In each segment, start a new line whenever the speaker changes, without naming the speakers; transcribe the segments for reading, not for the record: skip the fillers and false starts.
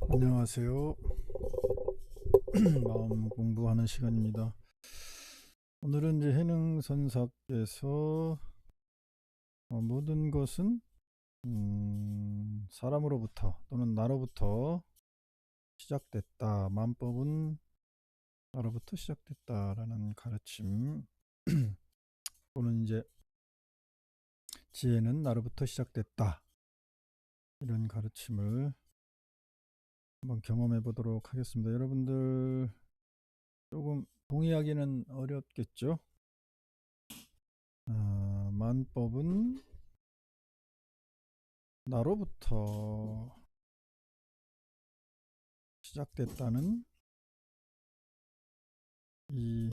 안녕하세요. 마음 공부하는 시간입니다. 오늘은 이제 해능선사께서 모든 것은 사람으로부터 또는 나로부터 시작됐다. 만법은 나로부터 시작됐다라는 가르침 또는 이제 지혜는 나로부터 시작됐다. 이런 가르침을 한번 경험해 보도록 하겠습니다. 여러분들 조금 동의하기는 어렵겠죠? 만법은 나로부터 시작됐다는 이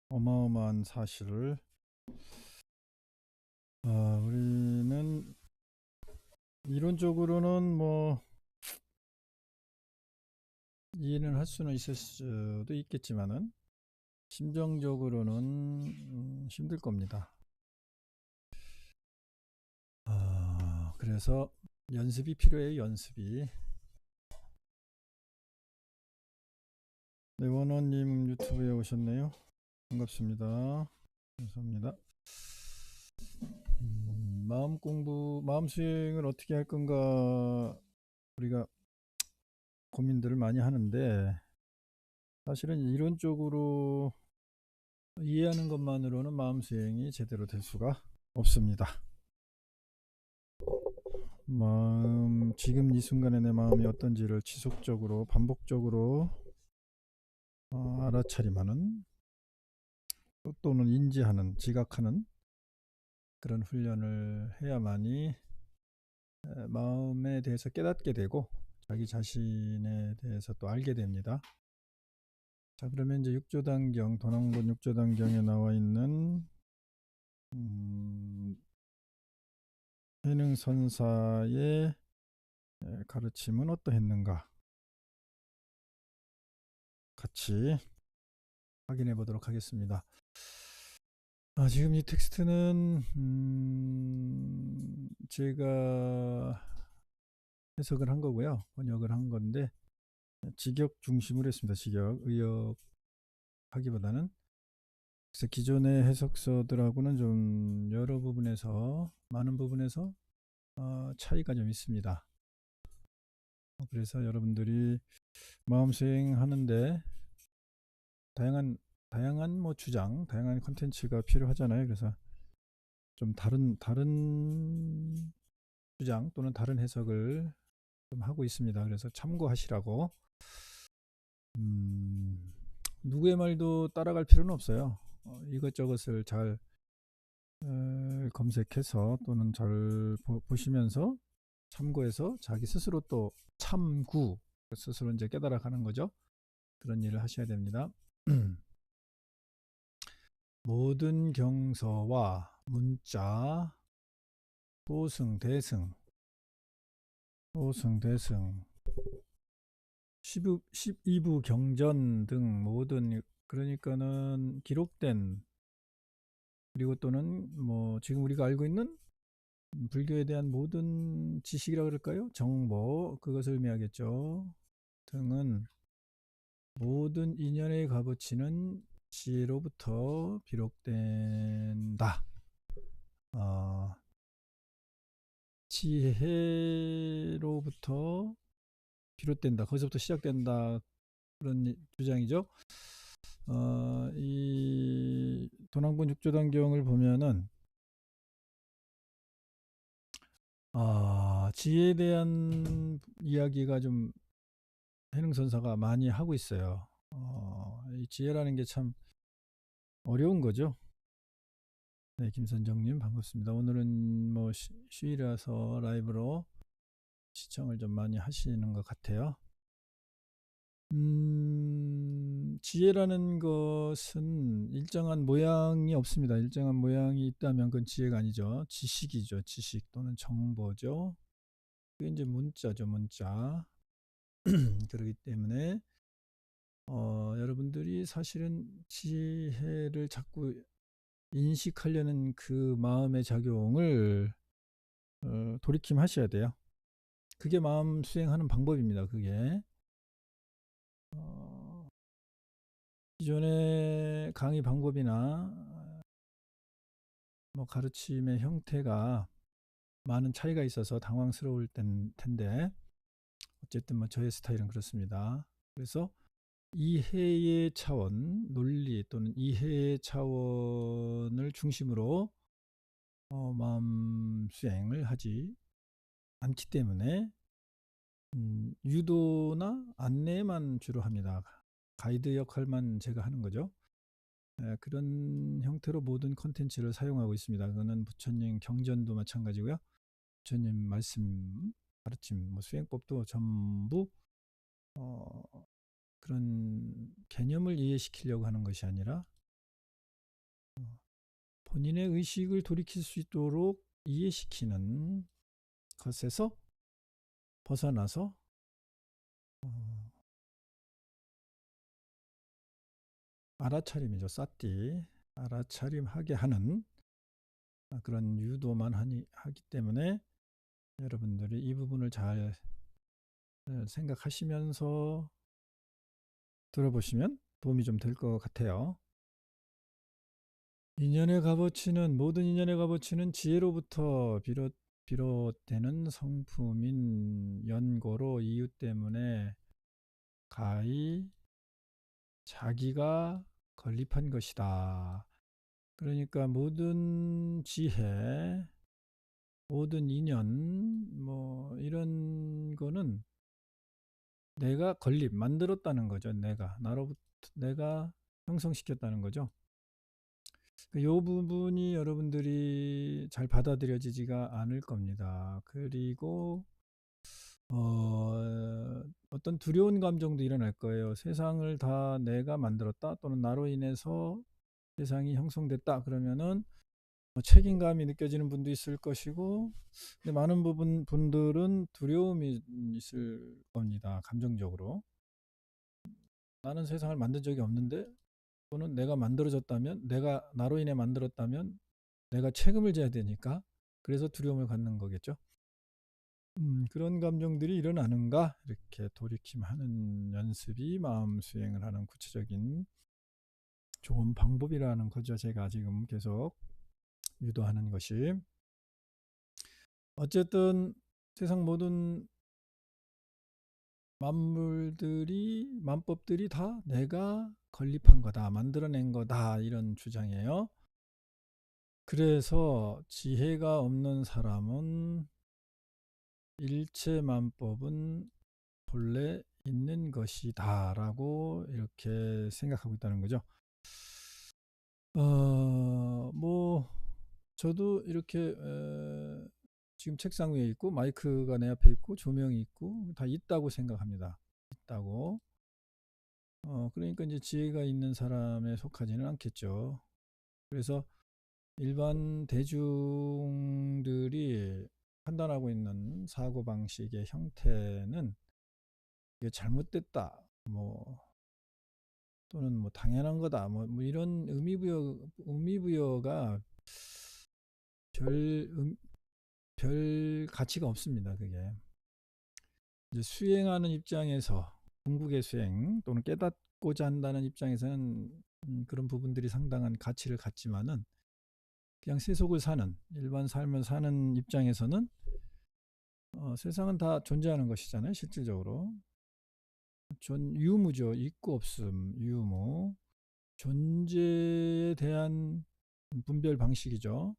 어마어마한 사실을 우리는 이론적으로는 뭐 이해는 할 수는 있을 수도 있겠지만은 심정적으로는 힘들 겁니다. 그래서 연습이 필요해요. 연습이. 네, 원원님 유튜브에 오셨네요. 반갑습니다. 감사합니다. 마음 공부, 마음 수행을 어떻게 할 건가 우리가 고민들을 많이 하는데 사실은 이론적으로 이해하는 것만으로는 마음 수행이 제대로 될 수가 없습니다. 지금 이 순간에 내 마음이 어떤지를 지속적으로 반복적으로 알아차림하는 또는 인지하는 지각하는 그런 훈련을 해야만이 마음에 대해서 깨닫게 되고 자기 자신에 대해서 또 알게 됩니다. 자, 그러면 이제 육조단경, 도난본 육조단경에 나와 있는 해능선사의 가르침은 어떠했는가 같이 확인해 보도록 하겠습니다. 지금 이 텍스트는 제가 해석을 한 거고요. 번역을 한 건데 직역 중심으로 했습니다. 직역, 의역하기보다는. 그래서 기존의 해석서들하고는 좀 여러 부분에서 많은 부분에서 차이가 좀 있습니다. 그래서 여러분들이 마음 수행하는데 다양한 뭐 주장, 다양한 컨텐츠가 필요하잖아요. 그래서 좀 다른 주장 또는 다른 해석을 좀 하고 있습니다. 그래서 참고하시라고. 누구의 말도 따라갈 필요는 없어요. 이것저것을 잘 검색해서 또는 잘 보시면서 참고해서 자기 스스로 또 참구 스스로 이제 깨달아가는 거죠. 그런 일을 하셔야 됩니다. 모든 경서와 문자, 소승, 대승, 12부 경전 등 모든 그러니까는 기록된 그리고 또는 뭐 지금 우리가 알고 있는 불교에 대한 모든 지식이라 그럴까요? 정보 그것을 의미하겠죠. 등은 모든 인연의 값어치는 지혜로부터 비롯된다. 지혜로부터 비롯된다. 거기서부터 시작된다. 그런 주장이죠. 이 도난본 육조단경을 보면은 지혜에 대한 이야기가 좀 해능선사가 많이 하고 있어요. 이 지혜라는 게 참 어려운 거죠. 네, 김선정님 반갑습니다. 오늘은 뭐 쉬이라서 라이브로 시청을 좀 많이 하시는 것 같아요. 지혜라는 것은 일정한 모양이 없습니다. 일정한 모양이 있다면 그건 지혜가 아니죠. 지식이죠. 지식 또는 정보죠. 그게 이제 문자죠. 문자. 그렇기 때문에 여러분들이 사실은 지혜를 자꾸 인식하려는 그 마음의 작용을 돌이킴 하셔야 돼요. 그게 마음 수행하는 방법입니다. 그게 기존의 강의 방법이나 뭐 가르침의 형태가 많은 차이가 있어서 당황스러울 텐데 어쨌든 뭐 저의 스타일은 그렇습니다. 그래서 이해의 차원, 논리 또는 이해의 차원을 중심으로 마음 수행을 하지 않기 때문에 유도나 안내만 주로 합니다. 가이드 역할만 제가 하는 거죠. 그런 형태로 모든 컨텐츠를 사용하고 있습니다. 그거는 부처님 경전도 마찬가지고요. 부처님 말씀, 가르침, 뭐 수행법도 전부 그런 개념을 이해시키려고 하는 것이 아니라 본인의 의식을 돌이킬 수 있도록 이해시키는 것에서 벗어나서 알아차림이죠. 사띠 알아차림하게 하는 그런 유도만 하기 때문에 여러분들이 이 부분을 잘 생각하시면서 들어보시면 도움이 좀 될 것 같아요. 인연의 값어치는 모든 인연의 값어치는 지혜로부터 비롯되는 성품인 연고로 이유 때문에 가히 자기가 건립한 것이다. 그러니까 모든 지혜, 모든 인연, 뭐 이런 거는 내가 만들었다는 거죠. 내가 형성시켰다는 거죠. 이 부분이 여러분들이 잘 받아들여지지가 않을 겁니다. 그리고 어떤 두려운 감정도 일어날 거예요. 세상을 다 내가 만들었다 또는 나로 인해서 세상이 형성됐다 그러면은 책임감이 느껴지는 분도 있을 것이고, 근데 많은 분들은 두려움이 있을 겁니다. 감정적으로. 나는 세상을 만든 적이 없는데, 또는 내가 만들어졌다면, 내가 나로 인해 만들었다면 내가 책임을 져야 되니까, 그래서 두려움을 갖는 거겠죠. 그런 감정들이 일어나는가 이렇게 돌이킴하는 연습이 마음 수행을 하는 구체적인 좋은 방법이라는 거죠. 제가 지금 계속 유도하는 것이. 어쨌든 세상 모든 만법들이 다 내가 건립한 거다, 만들어낸 거다, 이런 주장이에요. 그래서 지혜가 없는 사람은 일체 만법은 본래 있는 것이다 라고 이렇게 생각하고 있다는 거죠. 뭐 저도 이렇게 지금 책상 위에 있고 마이크가 내 앞에 있고 조명이 있고 다 있다고 생각합니다. 있다고. 그러니까 이제 지혜가 있는 사람에 속하지는 않겠죠. 그래서 일반 대중들이 판단하고 있는 사고방식의 형태는 이게 잘못됐다, 뭐 또는 뭐 당연한 거다, 뭐 이런 의미부여가 별 가치가 없습니다. 그게 이제 수행하는 입장에서, 궁극의 수행 또는 깨닫고자 한다는 입장에서는 그런 부분들이 상당한 가치를 갖지만은 그냥 세속을 사는 일반 삶을 사는 입장에서는 세상은 다 존재하는 것이잖아요. 실질적으로 유무죠. 있고 없음, 유무. 존재에 대한 분별 방식이죠.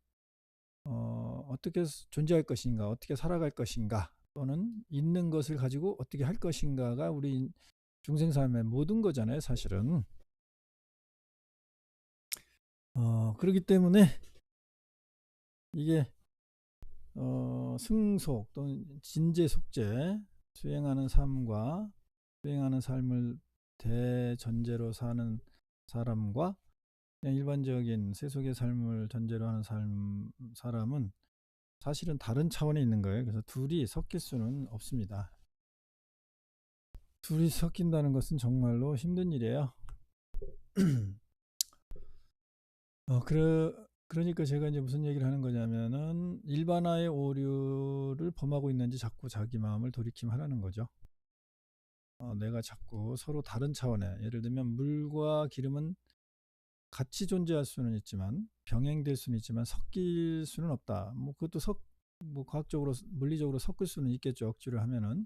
어떻게 존재할 것인가, 어떻게 살아갈 것인가, 또는 있는 것을 가지고 어떻게 할 것인가가 우리 중생삶의 모든 거잖아요, 사실은. 그렇기 때문에 이게 승속 또는 진재속재, 수행하는 삶을 대전제로 사는 사람과 그냥 일반적인 세속의 삶을 전제로 하는 사람은 사실은 다른 차원에 있는 거예요. 그래서 둘이 섞일 수는 없습니다. 둘이 섞인다는 것은 정말로 힘든 일이에요. 그러니까 제가 이제 무슨 얘기를 하는 거냐면은 일반화의 오류를 범하고 있는지 자꾸 자기 마음을 돌이킴하라는 거죠. 내가 자꾸 서로 다른 차원의, 예를 들면 물과 기름은 같이 존재할 수는 있지만 병행될 수는 있지만 섞일 수는 없다. 뭐 그것도 뭐 과학적으로 물리적으로 섞을 수는 있겠죠. 억지로 하면은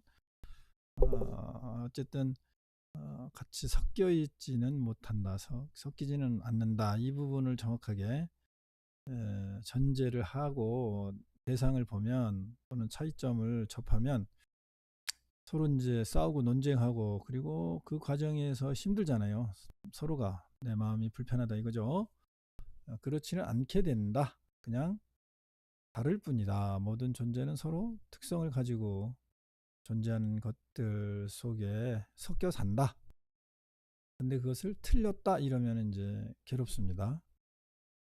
어쨌든 같이 섞여 있지는 못한다. 섞이지는 않는다. 이 부분을 정확하게 전제를 하고 대상을 보면 또는 차이점을 접하면 서로 이제 싸우고 논쟁하고 그리고 그 과정에서 힘들잖아요. 서로가 내 마음이 불편하다 이거죠. 그렇지는 않게 된다. 그냥 다를 뿐이다. 모든 존재는 서로 특성을 가지고 존재하는 것들 속에 섞여 산다. 근데 그것을 틀렸다 이러면 이제 괴롭습니다.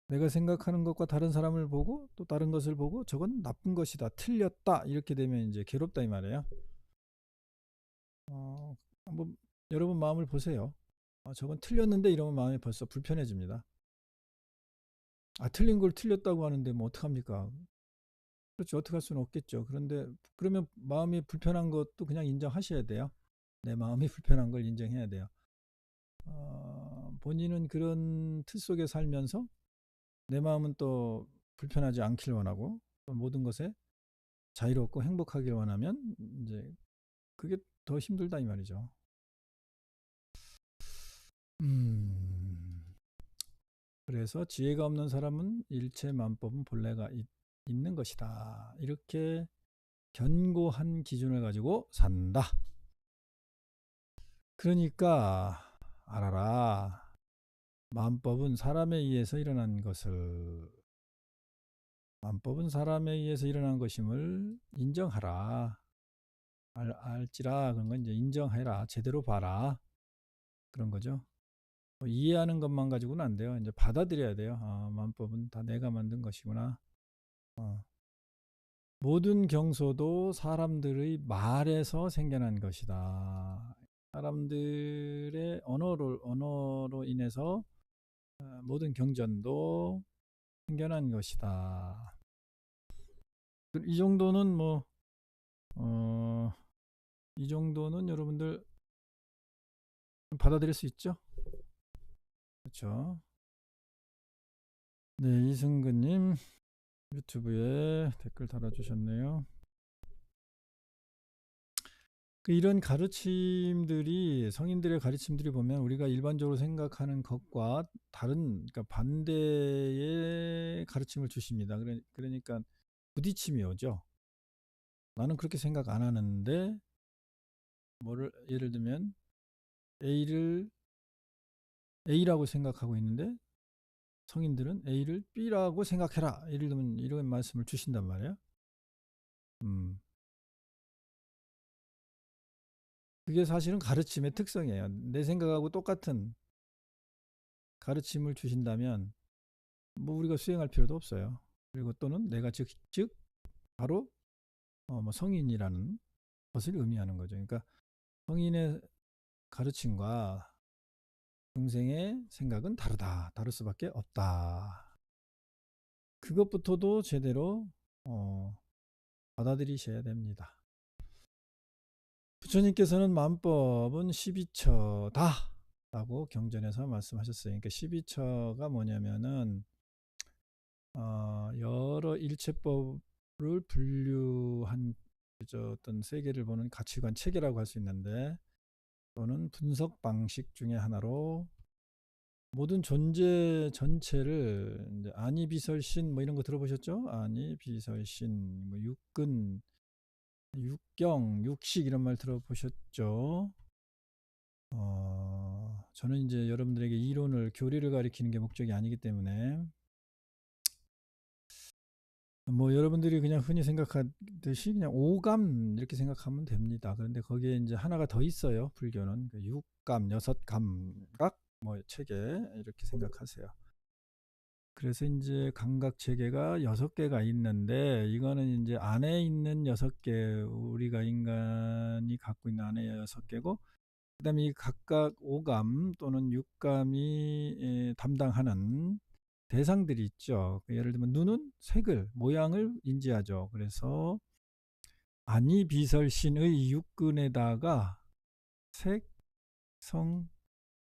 내가 생각하는 것과 다른 사람을 보고 또 다른 것을 보고 저건 나쁜 것이다, 틀렸다 이렇게 되면 이제 괴롭다 이 말이에요. 한번 여러분 마음을 보세요. 저건 틀렸는데 이러면 마음이 벌써 불편해집니다. 틀린 걸 틀렸다고 하는데 뭐 어떡합니까? 그렇죠. 어떻게 할 수는 없겠죠. 그런데 그러면 마음이 불편한 것도 그냥 인정하셔야 돼요. 내 마음이 불편한 걸 인정해야 돼요. 본인은 그런 틀 속에 살면서 내 마음은 또 불편하지 않길 원하고 또 모든 것에 자유롭고 행복하길 원하면 이제 그게 더 힘들다 이 말이죠. 그래서 지혜가 없는 사람은 일체만법은 본래가 있는 것이다. 이렇게 견고한 기준을 가지고 산다. 그러니까 알아라. 만법은 사람에 의해서 일어난 것을 만법은 사람에 의해서 일어난 것임을 인정하라. 알지라 그런 건 이제 인정해라. 제대로 봐라. 그런 거죠. 이해하는 것만 가지고는 안 돼요. 이제 받아들여야 돼요. 만법은 다 내가 만든 것이구나. 어. 모든 경소도 사람들의 말에서 생겨난 것이다. 사람들의 언어로 인해서 모든 경전도 생겨난 것이다. 이 정도는 이 정도는 여러분들 받아들일 수 있죠? 그렇죠? 네, 이승근님 유튜브에 댓글 달아주셨네요. 이런 가르침들이 성인들의 가르침들이 보면 우리가 일반적으로 생각하는 것과 다른 그러니까 반대의 가르침을 주십니다. 그러니까 부딪힘이 오죠. 나는 그렇게 생각 안 하는데 예를 들면 A를 A라고 생각하고 있는데 성인들은 A를 B라고 생각해라. 예를 들면 이런 말씀을 주신단 말이에요. 그게 사실은 가르침의 특성이에요. 내 생각하고 똑같은 가르침을 주신다면 뭐 우리가 수행할 필요도 없어요. 그리고 또는 내가 즉 바로 뭐 성인이라는 것을 의미하는 거죠. 그러니까 성인의 가르침과 중생의 생각은 다를 수밖에 없다. 그것부터도 제대로 받아들이셔야 됩니다. 부처님께서는 만법은 12처다 라고 경전에서 말씀하셨어요. 그러니까 12처가 뭐냐면은 여러 일체법을 분류한 어떤 세계를 보는 가치관 체계라고 할 수 있는데 또는 분석 방식 중에 하나로 모든 존재 전체를 이제 아니비설신 뭐 이런 거 들어보셨죠? 아니비설신 뭐 육근 육경 육식 이런 말 들어보셨죠? 저는 이제 여러분들에게 이론을 교리를 가리키는 게 목적이 아니기 때문에 뭐 여러분들이 그냥 흔히 생각하듯이 그냥 오감 이렇게 생각하면 됩니다. 그런데 거기에 이제 하나가 더 있어요. 불교는 육감, 여섯 감각 뭐 체계 이렇게 생각하세요. 그래서 이제 감각 체계가 6개가 있는데 이거는 이제 안에 있는 6개 우리가 인간이 갖고 있는 안에 6개고 그다음에 이 각각 오감 또는 육감이 담당하는 대상들이 있죠. 예를 들면 눈은 색을, 모양을 인지하죠. 그래서 안이비설신의 육근에다가 색, 성,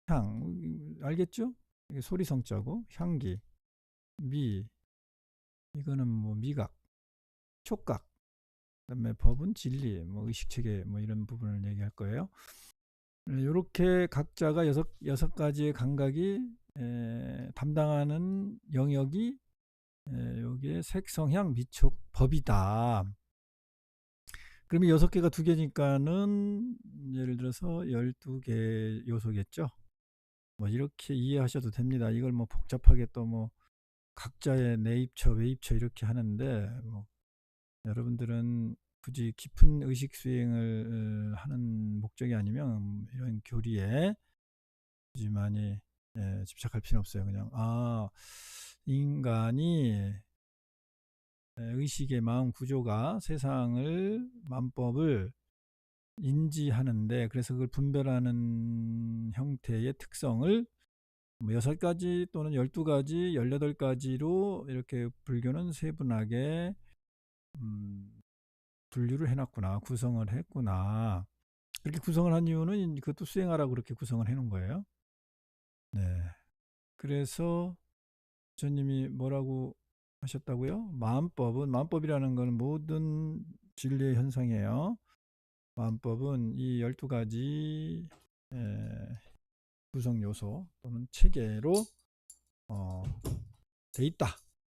향, 알겠죠? 이게 소리성자고, 향기, 미, 이거는 뭐 미각, 촉각, 그다음에 법은 진리, 뭐 의식체계, 뭐 이런 부분을 얘기할 거예요. 이렇게 각자가 여섯 가지의 감각이 담당하는 영역이 여기에 색성향 미촉 법이다. 그러면 6개가 2개니까는 예를 들어서 12개 요소겠죠. 뭐 이렇게 이해하셔도 됩니다. 이걸 뭐 복잡하게 또 뭐 각자의 내입처 외입처 이렇게 하는데 뭐 여러분들은 굳이 깊은 의식 수행을 하는 목적이 아니면 이런 교리에 굳이 많이 집착할 필요 없어요. 그냥 인간이 의식의 마음 구조가 세상을 만법을 인지하는데 그래서 그걸 분별하는 형태의 특성을 뭐 6가지 또는 12가지, 18가지로 이렇게 불교는 세분하게 분류를 해놨구나, 구성을 했구나. 그렇게 구성을 한 이유는 그것도 수행하라고 그렇게 구성을 해놓은 거예요. 네. 그래서 부처님이 뭐라고 하셨다고요? 마음법이라는 건 모든 진리의 현상이에요. 마음법은 이 12가지 구성 요소 또는 체계로 돼 있다.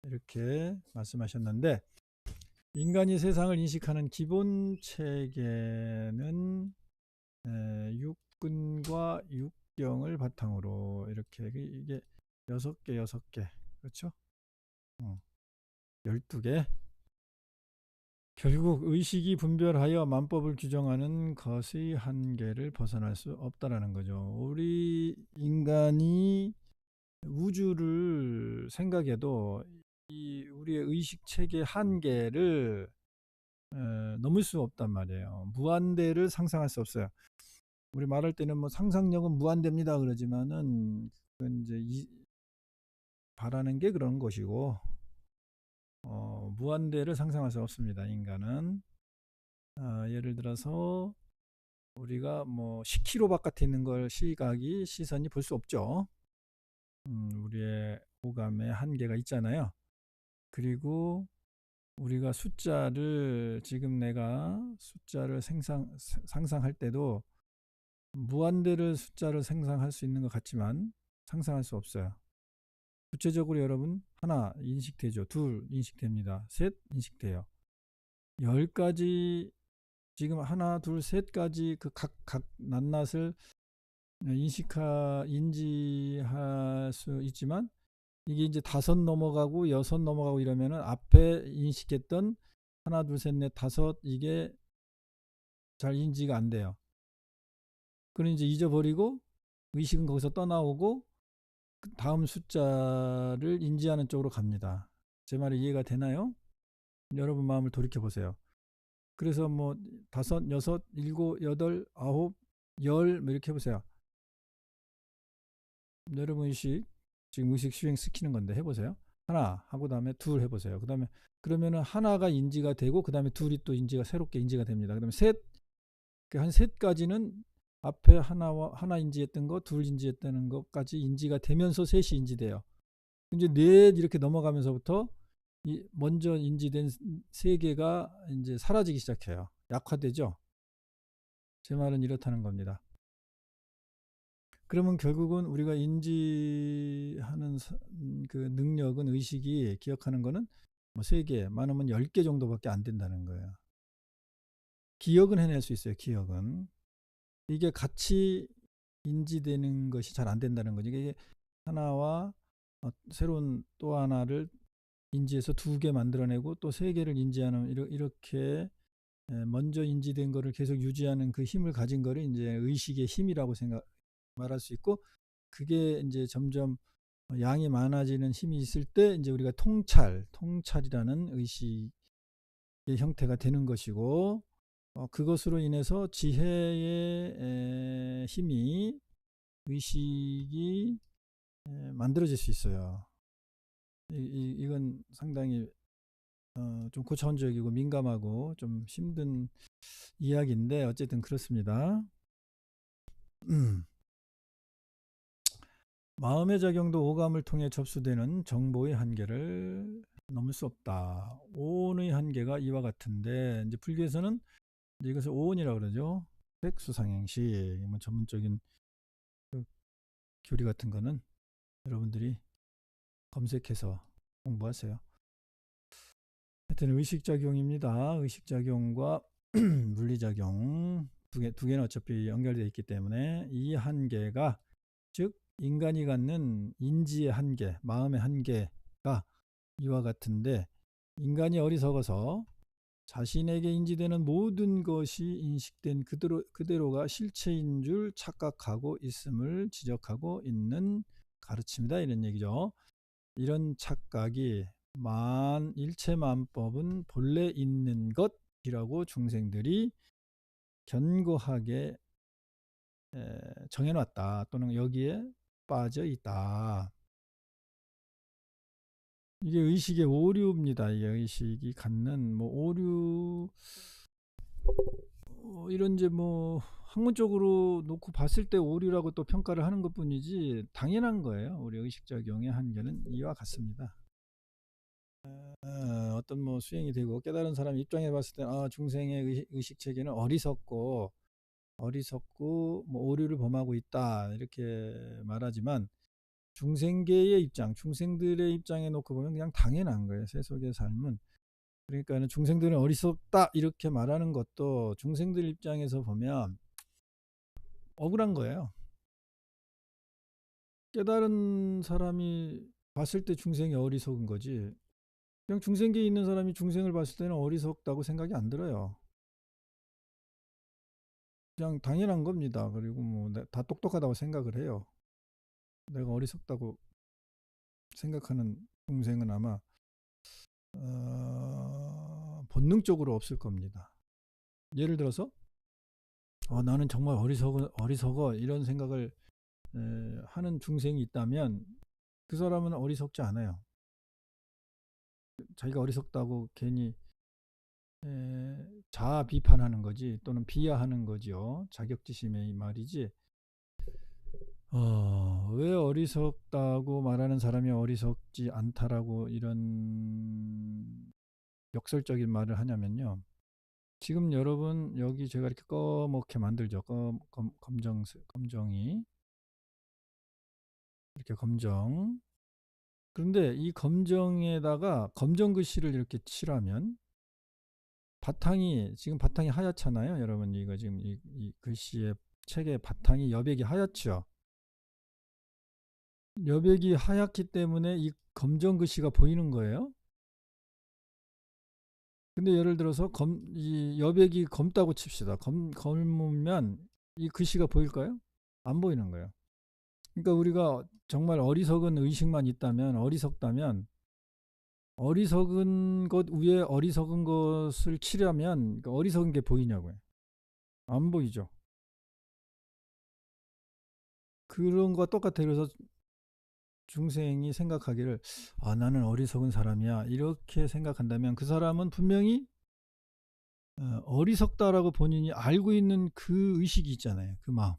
이렇게 말씀하셨는데 인간이 세상을 인식하는 기본 체계는 육근과 육경을 바탕으로 이렇게 이게 6개 그렇죠? 12개. 결국 의식이 분별하여 만법을 규정하는 것의 한계를 벗어날 수 없다라는 거죠. 우리 인간이 우주를 생각해도 이 우리의 의식 체계 한계를 넘을 수 없단 말이에요. 무한대를 상상할 수 없어요. 우리 말할 때는 뭐 상상력은 무한대입니다 그러지만은 그건 이제 바라는 게 그런 것이고 무한대를 상상할 수 없습니다. 인간은 예를 들어서 우리가 뭐 10km 바깥에 있는 걸 시선이 볼 수 없죠. 우리의 오감의 한계가 있잖아요. 그리고 우리가 지금 내가 숫자를 상상할 때도 무한대를 숫자를 상상할 수 있는 것 같지만 상상할 수 없어요. 구체적으로 여러분 하나 인식되죠. 둘 인식됩니다. 셋 인식돼요. 10가지 지금 하나 둘 셋까지 그 각 낱낱을 인지할 수 있지만 이게 이제 5 넘어가고 6 넘어가고 이러면은 앞에 인식했던 하나 둘 셋 넷 다섯 이게 잘 인지가 안 돼요. 그럼 이제 잊어버리고 의식은 거기서 떠나오고 다음 숫자를 인지하는 쪽으로 갑니다. 제 말이 이해가 되나요? 여러분 마음을 돌이켜 보세요. 그래서 뭐 5, 6, 7, 8, 9, 10 이렇게 해보세요. 여러분 의식 지금 의식 수행 시키는 건데 해보세요. 하나 하고 다음에 둘 해보세요. 그 다음에 그러면은 하나가 인지가 되고 그 다음에 둘이 또 새롭게 인지가 됩니다. 그 다음에 한 셋까지는 앞에 하나 인지했던 거, 둘 인지했다는 것까지 인지가 되면서 셋이 인지돼요. 이제 넷 이렇게 넘어가면서부터 먼저 인지된 3개가 이제 사라지기 시작해요. 약화되죠. 제 말은 이렇다는 겁니다. 그러면 결국은 우리가 인지하는 그 능력은 의식이 기억하는 거는 뭐 3개, 많으면 10개 정도밖에 안 된다는 거예요. 기억은 해낼 수 있어요. 기억은. 이게 같이 인지되는 것이 잘 안 된다는 거죠. 이게 하나와 새로운 또 하나를 인지해서 2개 만들어내고 또 3개를 인지하는 이렇게 먼저 인지된 거를 계속 유지하는 그 힘을 가진 거를 이제 의식의 힘이라고 말할 수 있고 그게 이제 점점 양이 많아지는 힘이 있을 때 이제 우리가 통찰이라는 의식의 형태가 되는 것이고 그것으로 인해서 지혜의 힘이 의식이 만들어질 수 있어요. 이건 상당히 좀 고차원적이고 민감하고 좀 힘든 이야기인데 어쨌든 그렇습니다. 마음의 작용도 오감을 통해 접수되는 정보의 한계를 넘을 수 없다. 오온의 한계가 이와 같은데 이제 불교에서는 이제 이것을 오온이라고 그러죠. 색수상행식. 뭐 전문적인 그 교리 같은 거는 여러분들이 검색해서 공부하세요. 하여튼 의식작용입니다. 의식작용과 물리작용 두 개는 어차피 연결되어 있기 때문에 이 한계가, 즉 인간이 갖는 인지의 한계, 마음의 한계가 이와 같은데, 인간이 어리석어서 자신에게 인지되는 모든 것이 인식된 그대로가 실체인 줄 착각하고 있음을 지적하고 있는 가르침이다, 이런 얘기죠. 이런 착각이 일체만법은 본래 있는 것이라고 중생들이 견고하게 정해놨다, 또는 여기에 빠져 있다. 이게 의식의 오류입니다. 이게 의식이 갖는 뭐 오류, 이런 이제 뭐 학문적으로 놓고 봤을 때 오류라고 또 평가를 하는 것뿐이지 당연한 거예요. 우리 의식작용의 한계는 이와 같습니다. 어떤 뭐 수행이 되고 깨달은 사람 입장에 봤을 때 중생의 의식 체계는 어리석고 뭐 오류를 범하고 있다, 이렇게 말하지만 중생계의 입장, 중생들의 입장에 놓고 보면 그냥 당연한 거예요. 세속의 삶은. 그러니까는 중생들은 어리석다 이렇게 말하는 것도 중생들 입장에서 보면 억울한 거예요. 깨달은 사람이 봤을 때 중생이 어리석은 거지, 그냥 중생계에 있는 사람이 중생을 봤을 때는 어리석다고 생각이 안 들어요. 그냥 당연한 겁니다. 그리고 뭐 다 똑똑하다고 생각을 해요. 내가 어리석다고 생각하는 중생은 아마 본능적으로 없을 겁니다. 예를 들어서 나는 정말 어리석어 이런 생각을 하는 중생이 있다면 그 사람은 어리석지 않아요. 자기가 어리석다고 괜히 자아 비판하는 거지, 또는 비하하는 거지요. 자격지심의 말이지. 왜 어리석다고 말하는 사람이 어리석지 않다라고 이런 역설적인 말을 하냐면요. 지금 여러분 여기 제가 이렇게 검게 만들죠. 검정이 이렇게 검정. 그런데 이 검정에다가 검정 글씨를 이렇게 칠하면 지금 바탕이 하얗잖아요. 여러분 이거 지금 이 글씨의 책의 바탕이 여백이 하얗죠. 여백이 하얗기 때문에 이 검정 글씨가 보이는 거예요. 근데 예를 들어서 이 여백이 검다고 칩시다. 검으면 이 글씨가 보일까요? 안 보이는 거예요. 그러니까 우리가 정말 어리석은 의식만 있다면, 어리석은 것 위에 어리석은 것을 치려면 그러니까 어리석은 게 보이냐고요. 안 보이죠. 그런 거 똑같아요. 그래서 중생이 생각하기를 나는 어리석은 사람이야 이렇게 생각한다면 그 사람은 분명히 어리석다라고 본인이 알고 있는 그 의식이 있잖아요. 그 마음.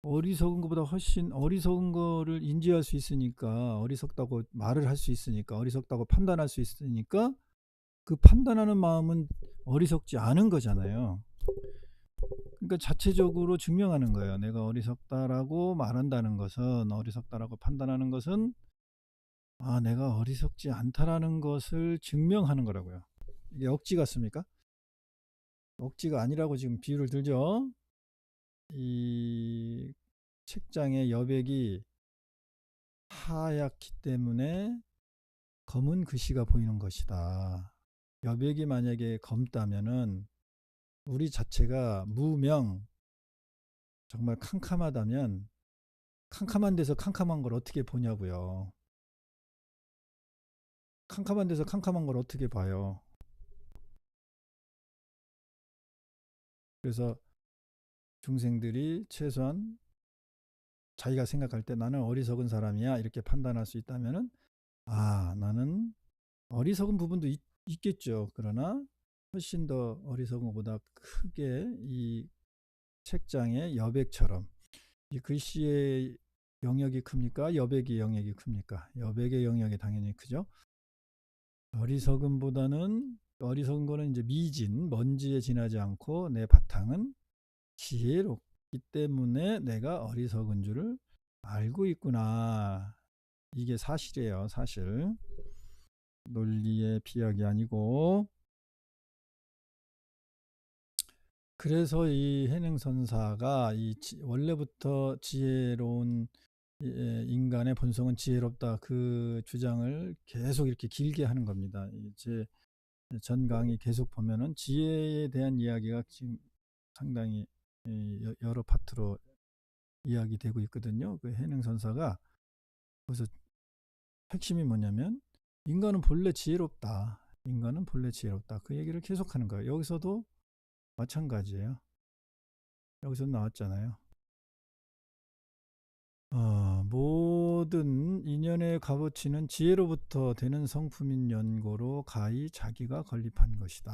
어리석은 것보다 훨씬 어리석은 거를 인지할 수 있으니까, 어리석다고 말을 할 수 있으니까, 어리석다고 판단할 수 있으니까 그 판단하는 마음은 어리석지 않은 거잖아요. 그러니까 자체적으로 증명하는 거예요. 내가 어리석다라고 말한다는 것은, 어리석다라고 판단하는 것은 내가 어리석지 않다라는 것을 증명하는 거라고요. 이게 억지 같습니까? 억지가 아니라고 지금 비유를 들죠. 이 책장의 여백이 하얗기 때문에 검은 글씨가 보이는 것이다. 여백이 만약에 검다면은 우리 자체가 무명, 정말 캄캄하다면 캄캄한 데서 캄캄한 걸 어떻게 보냐고요. 캄캄한 데서 캄캄한 걸 어떻게 봐요. 그래서 중생들이 최소한 자기가 생각할 때 나는 어리석은 사람이야 이렇게 판단할 수 있다면은 나는 어리석은 부분도 있겠죠. 그러나 훨씬 더 어리석은 것보다 크게 이 책장의 여백처럼 이 글씨의 영역이 큽니까? 여백의 영역이 큽니까? 여백의 영역이 당연히 크죠. 어리석은 거는 이제 미진, 먼지에 지나지 않고 내 바탕은 지혜롭기 때문에 내가 어리석은 줄을 알고 있구나. 이게 사실이에요, 사실. 논리의 비약이 아니고. 그래서 이 해능선사가 원래부터 지혜로운 인간의 본성은 지혜롭다 그 주장을 계속 이렇게 길게 하는 겁니다. 제 전 강의 계속 보면은 지혜에 대한 이야기가 지금 상당히 여러 파트로 이야기되고 있거든요. 그 해능선사가 그래서 핵심이 뭐냐면 인간은 본래 지혜롭다. 인간은 본래 지혜롭다. 그 얘기를 계속하는 거예요. 여기서도 마찬가지예요. 여기서 나왔잖아요. 모든 인연의 값어치는 지혜로부터 되는 성품인 연고로 가히 자기가 건립한 것이다.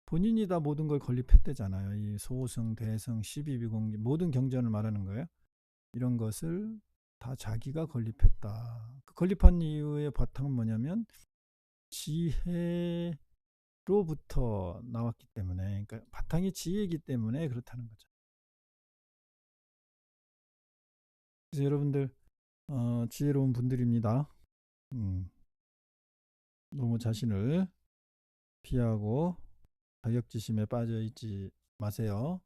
본인이 다 모든 걸 건립했대잖아요. 이 소승, 대승, 시비비공기 모든 경전을 말하는 거예요. 이런 것을 다 자기가 건립했다. 그 건립한 이유의 바탕은 뭐냐면 지혜로부터 나왔기 때문에, 그러니까 바탕이 지혜이기 때문에 그렇다는 거죠. 그래서 여러분들 지혜로운 분들입니다. 너무 자신을 비하고 자격지심에 빠져 있지 마세요.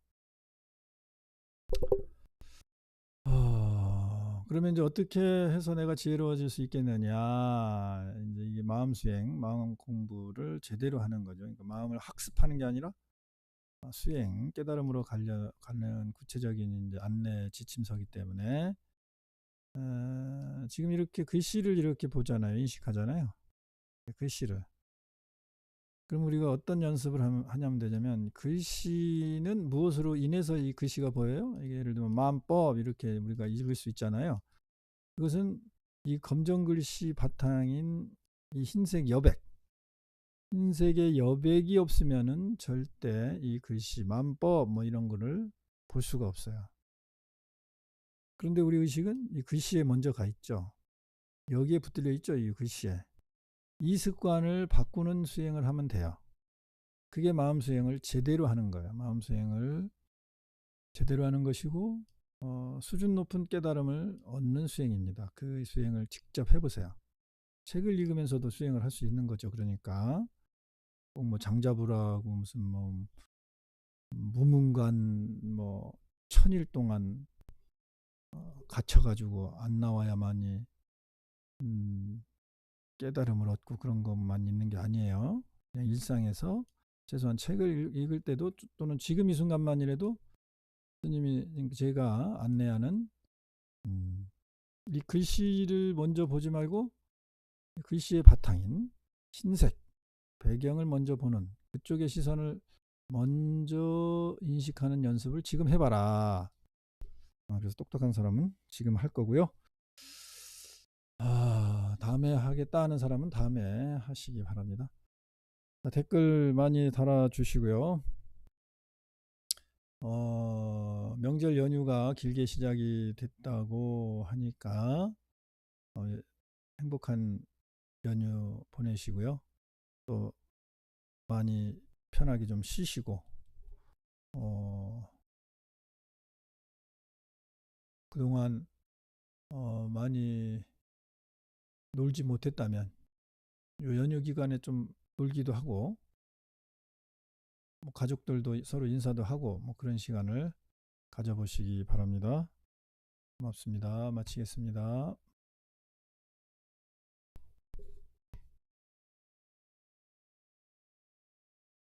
그러면 이제 어떻게 해서 내가 지혜로워질 수 있겠느냐? 이제 이게 마음 수행, 마음 공부를 제대로 하는 거죠. 그러니까 마음을 학습하는 게 아니라 수행, 깨달음으로 가는 구체적인 이제 안내 지침서기 때문에 지금 이렇게 글씨를 이렇게 보잖아요. 인식하잖아요. 글씨를. 그럼 우리가 어떤 연습을 하냐면 되냐면 글씨는 무엇으로 인해서 이 글씨가 보여요? 이게 예를 들면 마음법 이렇게 우리가 읽을 수 있잖아요. 이것은 이 검정 글씨 바탕인 이 흰색 여백, 흰색의 여백이 없으면은 절대 이 글씨 마음법 뭐 이런 거를 볼 수가 없어요. 그런데 우리 의식은 이 글씨에 먼저 가 있죠. 여기에 붙들려 있죠. 이 글씨에. 이 습관을 바꾸는 수행을 하면 돼요. 그게 마음 수행을 제대로 하는 거예요. 마음 수행을 제대로 하는 것이고 수준 높은 깨달음을 얻는 수행입니다. 그 수행을 직접 해보세요. 책을 읽으면서도 수행을 할 수 있는 거죠. 그러니까 꼭 뭐 장자부라고 무슨 뭐 무문관 뭐 천일 동안 갇혀가지고 안 나와야만이 깨달음을 얻고 그런 것만 있는 게 아니에요. 그냥 일상에서 최소한 책을 읽을 때도 또는 지금 이 순간만이라도 스님이 제가 안내하는 이 글씨를 먼저 보지 말고 글씨의 바탕인 흰색 배경을 먼저 보는 그쪽의 시선을 먼저 인식하는 연습을 지금 해봐라. 그래서 똑똑한 사람은 지금 할 거고요. 다음에 하겠다 하는 사람은 다음에 하시기 바랍니다. 댓글 많이 달아주시고요. 명절 연휴가 길게 시작이 됐다고 하니까 행복한 연휴 보내시고요. 또 많이 편하게 좀 쉬시고 그동안 많이 놀지 못했다면 요 연휴 기간에 좀 놀기도 하고 뭐 가족들도 서로 인사도 하고 뭐 그런 시간을 가져보시기 바랍니다. 고맙습니다. 마치겠습니다.